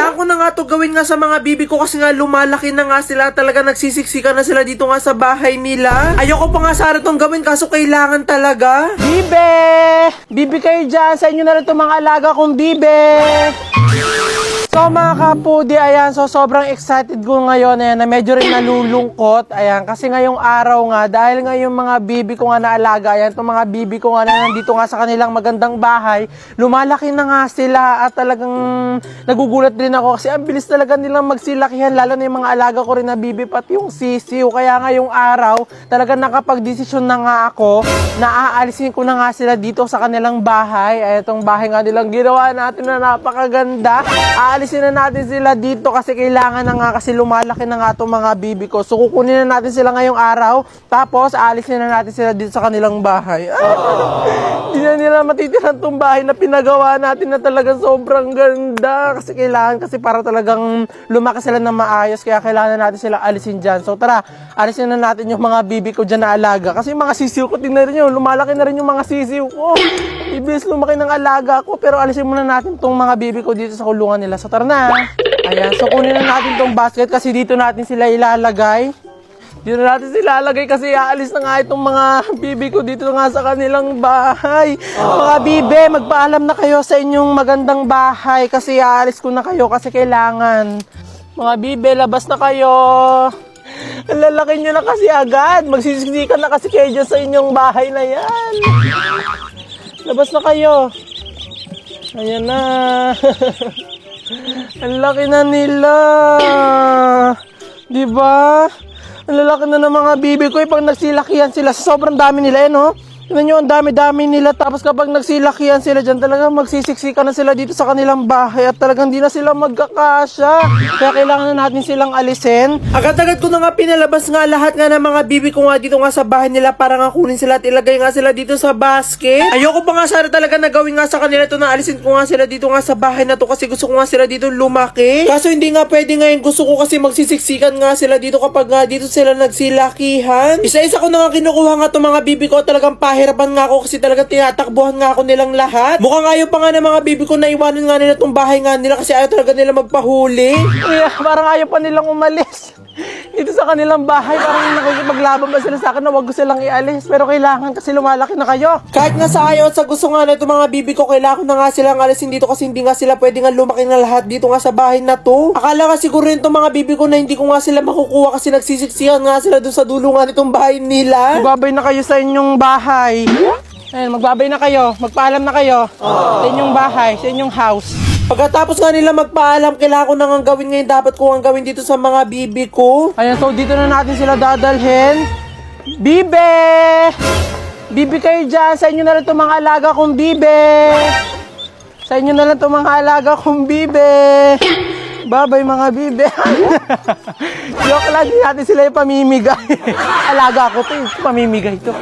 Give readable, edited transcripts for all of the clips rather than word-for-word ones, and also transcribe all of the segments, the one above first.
Kailangan ko na nga to gawin nga sa mga bibi ko kasi nga lumalaki na nga sila. Talaga nagsisiksikan na sila dito nga sa bahay nila. Ayoko pa nga sana tong gawin kaso kailangan talaga. Bibe! Bibi kayo dyan. Sa inyo na rin itong mga alaga kong bibe. So mga kapudi, ayan, so sobrang excited ko ngayon, ayan, na medyo rin nalulungkot, ayan, kasi ngayong araw nga, dahil nga yung mga bibi ko nga naalaga, ayan, itong mga bibi ko nga na nandito nga sa kanilang magandang bahay, lumalaki na nga sila at talagang nagugulat din ako kasi ang bilis talaga nilang magsilakihan, lalo na yung mga alaga ko rin na bibi, pati yung sisiw, kaya ngayong araw, talagang nakapag-desisyon na nga ako na aalisin ko na nga sila dito sa kanilang bahay, ay itong bahay nga nilang ginawa natin na napakaganda, aalisin na natin sila dito kasi kailangan na nga kasi lumalaki na nga itong mga bibi ko. So kukunin na natin sila ngayong araw tapos aalisin na natin sila dito sa kanilang bahay. Hindi na nila matitiran itong bahay na pinagawa natin na talagang sobrang ganda kasi kailangan kasi para talagang lumaki sila na maayos kaya kailangan na natin sila alisin dyan. So tara, alisin na natin yung mga bibi ko dyan na alaga kasi yung mga sisiw ko, tingnan rin yun, lumalaki na rin yung mga sisiw ko. Ibig lumaki ng alaga ko pero alisin muna natin itong mga bibi ko dito sa kulungan nila. So tara na. Ayan, so kunin na natin tong basket kasi dito natin sila ilalagay. Dito natin sila ilalagay kasi aalis na nga itong mga bibi ko dito nga sa kanilang bahay. Mga bibe, magpaalam na kayo sa inyong magandang bahay kasi aalis ko na kayo kasi kailangan. Mga bibe, labas na kayo. Ang lalaki nyo na kasi agad. Magsisiksikan na kasi kayo dyan sa inyong bahay na yan. Labas na kayo. Ayan na. Ang laki na nila. Diba? Ang lalaki na ng mga bibi ko. Pag nagsilakihan sila, sobrang dami nila yan, oh. Tignan nyo, ang dami-dami nila. Tapos kapag nagsilakihan sila dyan, talagang magsisiksikan na sila dito sa kanilang bahay at talagang di na sila magkakasya. Kaya kailangan na natin silang alisin. Agad-agad ko na nga pinalabas nga lahat nga ng mga bibi ko nga dito nga sa bahay nila para nga kunin sila at ilagay nga sila dito sa basket. Ayoko pa nga sana talaga na gawin nga sa kanila ito na alisin ko nga sila dito nga sa bahay na to kasi gusto ko nga sila dito lumaki. Kaso hindi nga pwede ngayon, gusto ko kasi magsisiksikan nga sila dito kapag nga dito sila nagsilakihan. Isa-isa ko na nga kinukuha nga itong mga bibi ko, talagang pahirapan nga ako kasi talaga tinatakbuhan nga ako nilang lahat. Mukhang ayaw pa nga ng mga bibi ko na iwanan nga nila itong bahay nga nila kasi ayaw talaga nila magpahuli. Kaya parang ayaw pa nilang umalis dito sa kanilang bahay. Parang nakikipaglaban ba sila sa akin na wag ko silang ialis. Pero kailangan kasi lumalaki na kayo. Kahit nga sa ayaw at sa gusto nga na itong mga bibi ko, kailangan ko na nga silang alisin dito kasi hindi nga sila pwede nga lumaki na lahat dito nga sa bahay na to. Akala nga siguro rin itong mga bibi ko na hindi ko nga sila makukuha kasi nagsisiksihan nga sila doon sa dulo nga nitong bahay nila. Magbabay na kayo sa inyong bahay. Ayun, magbabay na kayo. Magpaalam na kayo sa inyong bahay, sa inyong house. Pagkatapos nga nila magpaalam, kailangan ko na nga gawin ngayon. Dapat ko nga gawin dito sa mga bibi ko. Ayan, so dito na natin sila dadalhin. Bibe! Bibi kayo dyan. Sa inyo na lang itong mga alaga kong bibe. Sa inyo na lang itong mga alaga kong bibe. Babay mga bibe. Joke lang, di natin sila yung pamimigay. Alaga ko to, pamimigay to.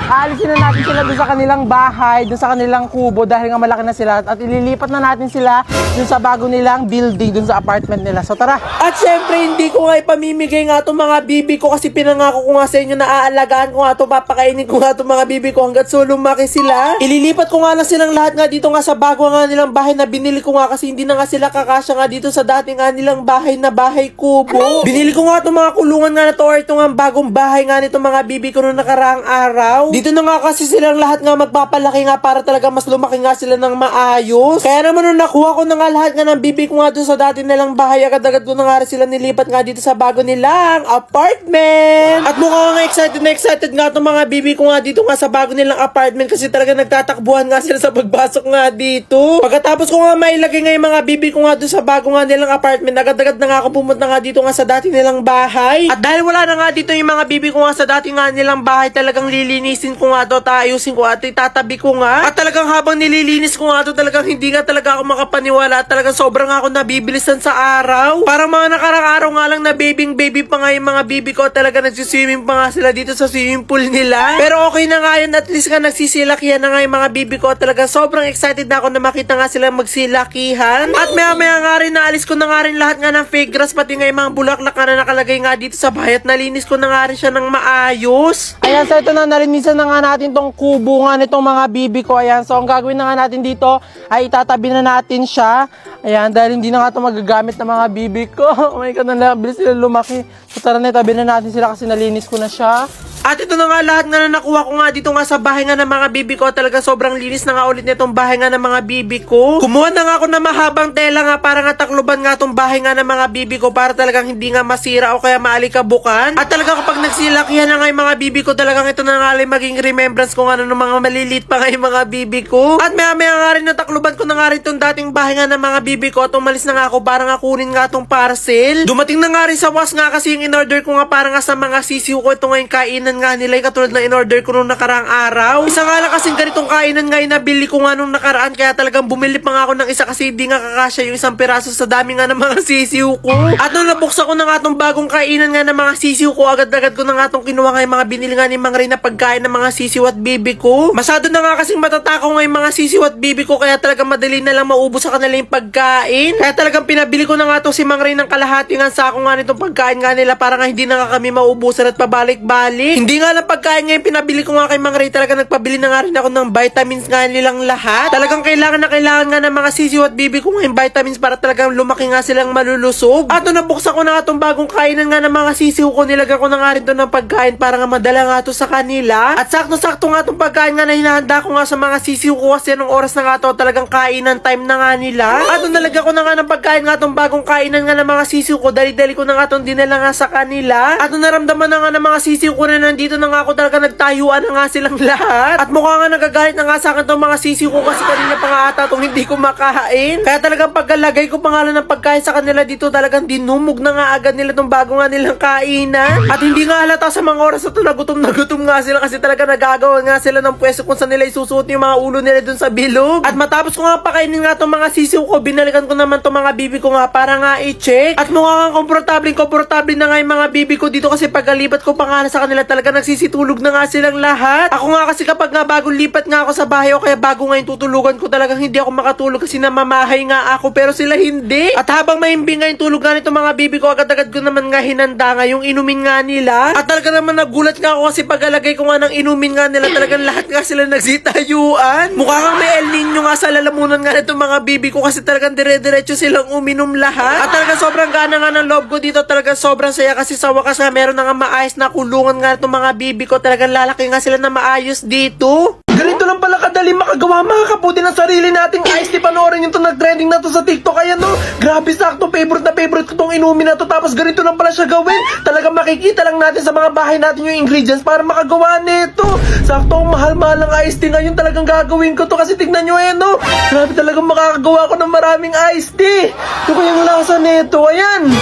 Aalisin na natin sila doon sa kanilang bahay, doon sa kanilang kubo dahil nga malaki na sila at ililipat na natin sila doon sa bago nilang building, doon sa apartment nila. So tara. At syempre, hindi ko nga ipamimigay nga itong mga bibi ko kasi pinangako ko nga sa inyo na aalagaan ko nga ito, papakainin ko nga itong mga bibi ko hanggat so lumaki sila. Ililipat ko nga lang silang lahat nga dito nga sa bago nga nilang bahay na binili ko nga kasi hindi na nga sila kakasya nga dito sa dati nga nilang bahay na bahay kubo. Binili ko nga itong mga kulungan nga na to or itong bagong bahay nga nitong mga bibi ko noong nakaraang araw. Dito na nga kasi silang lahat nga magpapalaki nga para talaga mas lumaki nga sila ng maayos. Kaya naman nung nakuha ko na nga lahat nga ng bibi ko nga doon sa dati nilang bahay, agad-agad ko na nga sila nilipat nga dito sa bago nilang apartment. At mukhang nga excited nga itong mga bibi ko nga dito nga sa bago nilang apartment kasi talaga nagtatakbuhan nga sila sa pagbasok nga dito. Pagkatapos ko nga mailagay nga yung mga bibi ko nga doon sa bago nga nilang apartment, agad-agad na nga ako pumunta nga dito nga sa dati nilang bahay. At dahil wala na nga dito yung mga bibi ko nga sa dati nga nilang bahay, talagang lilinisin ko nga to, taayusin ko at itatabi ko nga. At talagang habang nililinis ko nga to, talagang hindi nga talaga ako makapaniwala at talagang sobrang ako nabibilisan sa araw. Parang mga nakarang araw nga lang na baby pa nga yung mga bibi ko, talaga nagsiswimming pa nga sila dito sa swimming pool nila. Pero okay na nga yun, at least nga nagsisilakihan na nga yung mga bibi ko at talaga sobrang excited na ako na makita nga sila magsilakihan. At maya nga rin naalis ko na nga rin lahat nga ng fake grass, pati nga yung mga bulaklak na nakalagay nga dito sa bahay at nalinis ko na nga rin siya ng maayos. Ayan, so ito na, nalinisan na nga natin tong kubo nga nitong mga bibi ko. Ayan, so ang gagawin na nga natin dito ay itatabi na natin siya. Ayan, dahil hindi na nga ito magagamit ng mga bibi ko. Oh my God, bilis sila lumaki. So tara na, itabi na natin sila kasi nalinis ko na siya. At ito na nga lahat nga na nakuha ko nga dito nga sa bahay nga ng mga bibi ko. Talaga sobrang linis na nga ulit nitong bahay nga ng mga bibi ko. Kumuha na nga ako ng mahabang tela nga para nga takluban nga tong bahay nga ng mga bibi ko para talagang hindi nga masira o kaya maalikabukan. At talaga kapag nagsilakihan na nga yung mga bibi ko, talagang ito na nga rin maging remembrance ko nga ng mga maliliit pa nga yung mga bibi ko. At maya nga rin natakluban ko na nga rin itong dating bahay nga ng mga bibi ko at umalis na nga ako para nga kunin nga itong parcel. Dumating na nga rin sa was nga kasi yung in-order ko nga para nga sa mga sisiw ko ito nga yung kainan nga nila katulad na in-order ko nung nakaraang araw. Isa nga lang kasing ganitong kainan nga yung nabili ko nga nung nakaraan kaya talagang bumili pa nga ako ng isa kasi hindi nga kakasya yung isang piraso sa dami nga ng mga sisiw ko. At nung nabuksan ko na nga itong bagong kainan nga ng mga sisiw ko, agad-agad ko na nga itong kinuha nga yung mga binili nga ni Mang Ray na pagkain ng mga sisiw at bibi ko. Masyado na nga kasing matatakaw nga yung mga sisiw at bibi ko kaya talagang madali na lang maubos sa kanila yung pagkain. Kaya talagang pinabili ko na nga itong si Mang Ray ng kalahati nga sako nga nitong pagkain nga nila para nga hindi na nga kami maubusan at pabalik-balik. Hindi nga lang pagkain ngayon pinabili ko nga kay Mang Ray, talaga nagpabili na nga rin ako ng vitamins nga nilang lahat. Talagang kailangan nga ng mga sisiw at bibi ko ngayon vitamins para talagang lumaki nga silang malulusog. At nung nabuksan ko na nga itong bagong kainan nga ng mga sisiw ko, nilagyan ko na nga rin doon ng pagkain para nga madala nga ito sa kanila. At sakto-sakto nga itong pagkain nga na hinahanda ko nga sa mga sisiw ko kasi anong oras na nga ito, talagang kainan time na nga nila. At nung nalagyan ko na nga ng pagkain nga itong bagong kainan nga ng mga sisiw ko, dali-dali ko na nga itong dinala nga sa kanila. At nung naramdaman na nga ng mga sisiw ko na nandito na nga ako, talaga nagtayuan na nga silang lahat. At mukha nga nagagalit na nga sa akin itong mga sisiw ko kasi kanina pa nga ata itong hindi ko makain. Kaya talagang pagkalagay ko pangalan ng pagkain sa kanila dito, talagang dinumog na nga agad nila itong bago nga nilang kainan. At hindi nga halata sa mga oras na ito, na gutom nga sila kasi talaga nagagawa nga sila ng pwesto kung saan nila isusuot yung mga ulo nila dun sa bilog. At matapos ko nga pakainin nga itong mga sisiw ko, binalikan ko naman itong mga bibi ko nga para nga i-check. At mukha nga komportable na nga yung mga bibi ko dito kasi pagkalipat ko pangalan sa kanila, talaga nagsisitulog na nga silang lahat. Ako nga kasi kapag nga bagong lipat nga ako sa bahay o kaya bago nga yung tutulugan ko, talagang hindi ako makatulog kasi namamahay nga ako pero sila hindi. At habang mahimbing nga yung tulog nga nito mga bibi ko, agad-agad ko naman nga hinanda nga yung inumin nga nila. At talaga naman nagulat nga ako kasi pagkalagay ko nga ng inumin nga nila, talagang lahat nga sila nagsitayuan. Mukha nga may El Nino nga sa lalamunan nga nitong mga bibi ko kasi talagang dire-diretso silang uminom lahat. At talagang sobrang gana nga ng loob ko dito, talagang sobrang saya kasi sa wakas nga meron na nga maayos na kulungan nga itong mga bibi ko, talagang lalaki nga sila na maayos dito. Ganito lang pala kadali makagawa mga kaputi ng sarili nating ice tea. Panoorin yung to nag-trending na to sa TikTok. Ayan no, grabe sakto, favorite na favorite ko tong inumin na to. Tapos ganito lang pala siya gawin. Talagang makikita lang natin sa mga bahay natin yung ingredients para makagawa nito. Sakto, mahal-mahal ang ice tea ngayon. Talagang gagawin ko to kasi tignan nyo ayan no. Grabe talagang makakagawa ko ng maraming ice tea. Ito kayang lasa nito, ayan.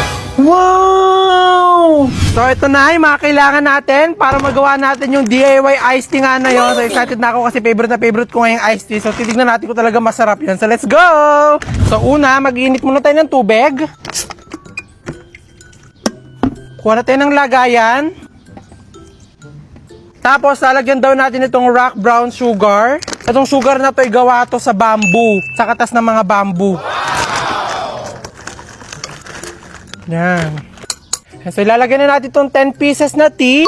Wow! So ito na yung mga kailangan natin para magawa natin yung DIY iced tea nga na yun. So excited na ako kasi favorite na favorite ko ngayong iced tea. So titignan natin kung talaga masarap yun. So let's go! So una, mag-iinit muna tayo ng tubig. Kuha na tayo ng lagayan. Tapos lalagyan daw natin itong rock brown sugar. Itong sugar na to ay gawa to sa bamboo. Sa katas ng mga bamboo. Yan. So, ilalagay na natin itong 10 pieces na tea.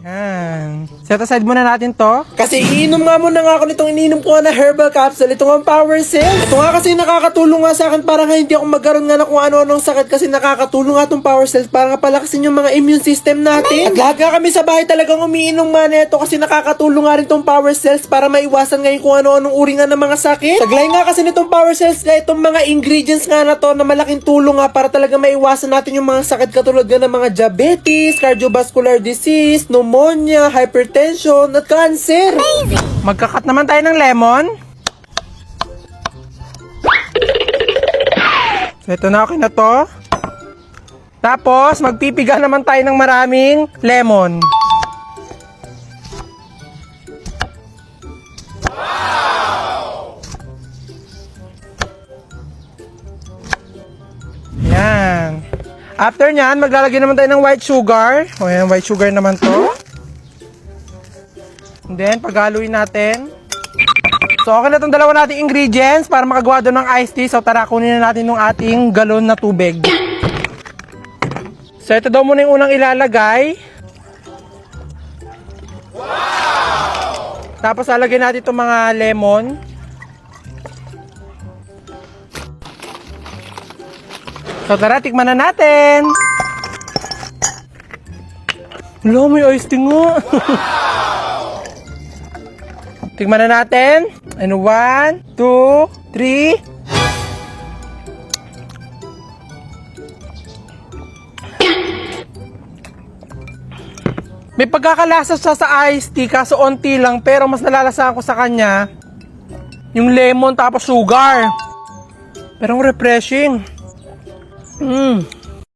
Yan. Set aside muna natin to. Kasi iinom nga muna nga ako nitong ininom ko na herbal capsule. Ito nga power cells. Ito nga kasi nakakatulong nga sa akin para nga hindi ako magkaroon nga na kung ano-anong sakit kasi nakakatulong nga itong power cells para nga palakasin yung mga immune system natin. At lahat nga kami sa bahay talagang umiinom nga nito kasi nakakatulong nga rin itong power cells para maiwasan nga yung kung ano-anong uri nga ng mga sakit. Taglay nga kasi nitong power cells nga itong mga ingredients nga na to na malaking tulong nga para talaga maiwasan natin yung mga sakit katulad nga ng mga diabetes, cardiovascular disease, pneumonia, hypertension, at cancer. Magkakat naman tayo ng lemon. So, ito na, okay na to. Tapos, magpipiga naman tayo ng maraming lemon. Yan. After nyan, maglalagay naman tayo ng white sugar. O yan, white sugar naman to. And then, paghaluin natin. So, okay na itong dalawa nating ingredients para makagawa doon ng iced tea. So, tara, kunin na natin yung ating galon na tubig. So, ito daw muna yung unang ilalagay. Wow! Tapos, lalagyan natin itong mga lemon. So, tara, tikman na natin. Wala, may iced tea nga. Tikman na natin. And 1, 2, 3. May pagkakalasa siya sa iced tea, kaso onti lang, pero mas nalalasahan ko sa kanya yung lemon tapos sugar. Pero refreshing.